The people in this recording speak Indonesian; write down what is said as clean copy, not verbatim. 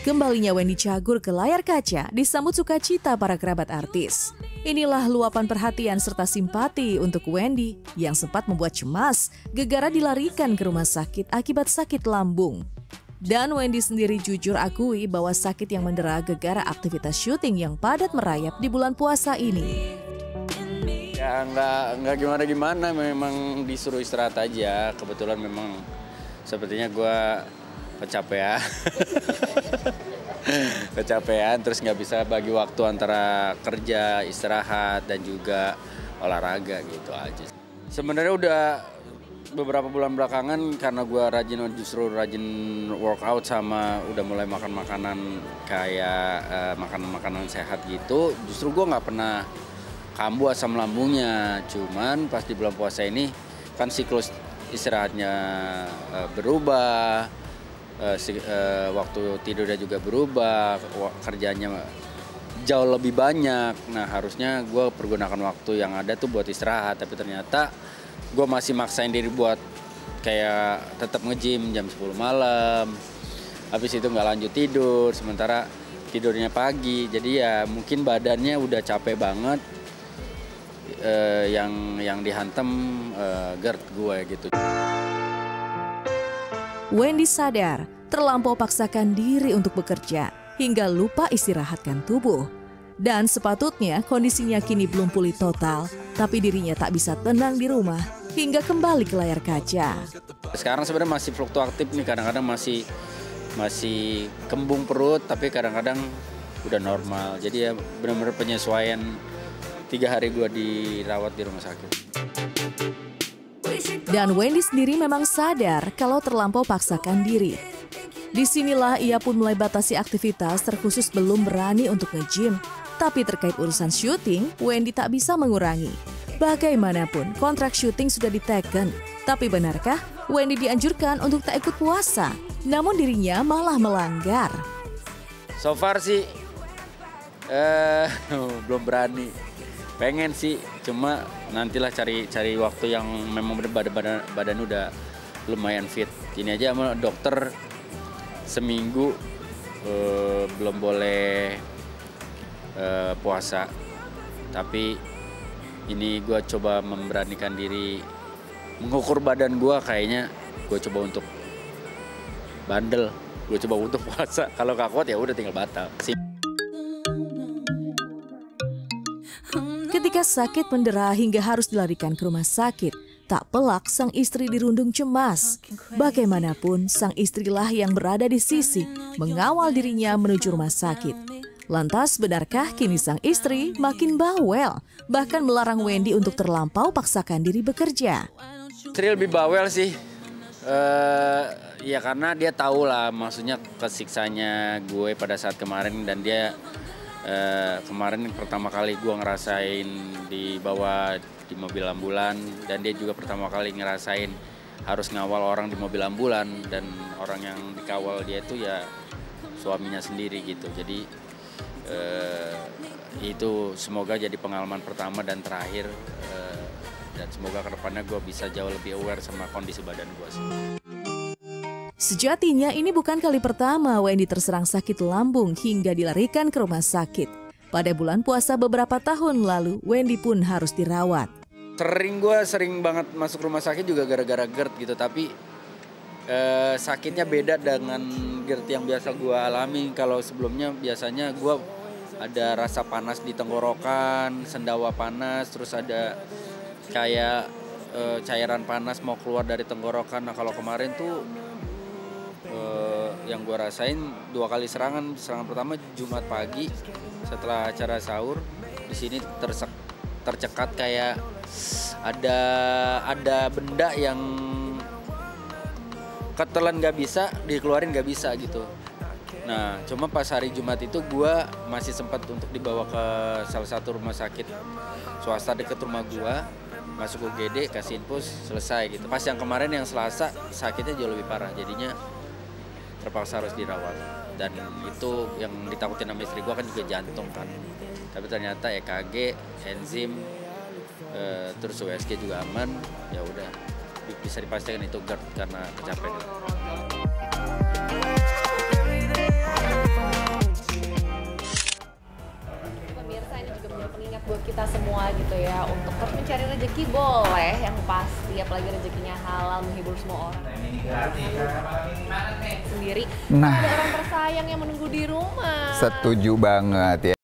Kembalinya Wendy Cagur ke layar kaca disambut sukacita para kerabat artis. Inilah luapan perhatian serta simpati untuk Wendy yang sempat membuat cemas gegara dilarikan ke rumah sakit akibat sakit lambung. Dan Wendy sendiri jujur akui bahwa sakit yang mendera gegara aktivitas syuting yang padat merayap di bulan puasa ini. Ya nggak gimana-gimana, memang disuruh istirahat aja. Kebetulan memang sepertinya gue kecapean. Kecapean, terus nggak bisa bagi waktu antara kerja, istirahat, dan juga olahraga gitu aja. Sebenarnya udah beberapa bulan belakangan karena gue justru rajin workout sama udah mulai makan makanan kayak makanan sehat gitu. Justru gue nggak pernah kambuh asam lambungnya. Cuman pas di bulan puasa ini kan siklus istirahatnya berubah. Waktu tidurnya juga berubah, kerjanya jauh lebih banyak. Nah harusnya gue pergunakan waktu yang ada tuh buat istirahat, tapi ternyata gue masih maksain diri buat kayak tetap nge-gym jam 10 malam. Habis itu nggak lanjut tidur, sementara tidurnya pagi. Jadi ya mungkin badannya udah capek banget, yang dihantam GERD gue gitu. Wendy sadar terlampau paksakan diri untuk bekerja hingga lupa istirahatkan tubuh. Dan sepatutnya kondisinya kini belum pulih total, tapi dirinya tak bisa tenang di rumah hingga kembali ke layar kaca. Sekarang sebenarnya masih fluktuatif nih, kadang-kadang masih kembung perut, tapi kadang-kadang udah normal. Jadi ya benar-benar penyesuaian 3 hari gue dirawat di rumah sakit. Dan Wendy sendiri memang sadar kalau terlampau paksakan diri. Disinilah ia pun mulai batasi aktivitas, terkhusus belum berani untuk nge-gym. Tapi terkait urusan syuting, Wendy tak bisa mengurangi. Bagaimanapun, kontrak syuting sudah diteken. Tapi benarkah Wendy dianjurkan untuk tak ikut puasa? Namun dirinya malah melanggar. So far sih belum berani. Pengen sih, cuma nantilah cari waktu yang memang badan udah lumayan fit. Ini aja sama dokter seminggu belum boleh puasa. Tapi ini gue coba memberanikan diri, mengukur badan gue, kayaknya gue coba untuk bandel, gue coba untuk puasa. Kalau gak kuat ya udah tinggal batal. Ketika sakit mendera hingga harus dilarikan ke rumah sakit, tak pelak sang istri dirundung cemas. Bagaimanapun, sang istrilah yang berada di sisi, mengawal dirinya menuju rumah sakit. Lantas, benarkah kini sang istri makin bawel, bahkan melarang Wendy untuk terlampau paksakan diri bekerja? Istri lebih bawel sih, ya karena dia tahu lah maksudnya kesiksanya gue pada saat kemarin, dan dia kemarin pertama kali gue ngerasain dibawa di mobil ambulan, dan dia juga pertama kali ngerasain harus ngawal orang di mobil ambulan, dan orang yang dikawal dia itu ya suaminya sendiri gitu. Jadi itu semoga jadi pengalaman pertama dan terakhir, dan semoga kedepannya gue bisa jauh lebih aware sama kondisi badan gue sih. Sejatinya ini bukan kali pertama Wendy terserang sakit lambung hingga dilarikan ke rumah sakit. Pada bulan puasa beberapa tahun lalu, Wendy pun harus dirawat. Sering banget masuk rumah sakit juga gara-gara GERD gitu, tapi sakitnya beda dengan GERD yang biasa gue alami. Kalau sebelumnya biasanya gue ada rasa panas di tenggorokan, sendawa panas, terus ada kayak cairan panas mau keluar dari tenggorokan. Nah kalau kemarin tuh yang gue rasain 2 kali serangan. Serangan pertama Jumat pagi setelah acara sahur, di sini tercekat kayak ada benda yang ketelan nggak bisa, dikeluarin nggak bisa gitu. Nah cuma pas hari Jumat itu gue masih sempat untuk dibawa ke salah satu rumah sakit swasta dekat rumah gue, masuk UGD, kasih infus, selesai gitu. Pas yang kemarin yang Selasa sakitnya jauh lebih parah, jadinya terpaksa harus dirawat. Dan itu yang ditakutin sama istri gue kan juga jantung kan, tapi ternyata EKG, enzim, terus USG juga aman. Ya udah bisa dipastikan itu GERD karena kecapean. semangat buat kita semua gitu ya untuk terus mencari rezeki boleh yang pasti, apalagi rezekinya halal menghibur semua orang. Sendiri Nah, ada orang tersayang yang menunggu di rumah. setuju banget ya.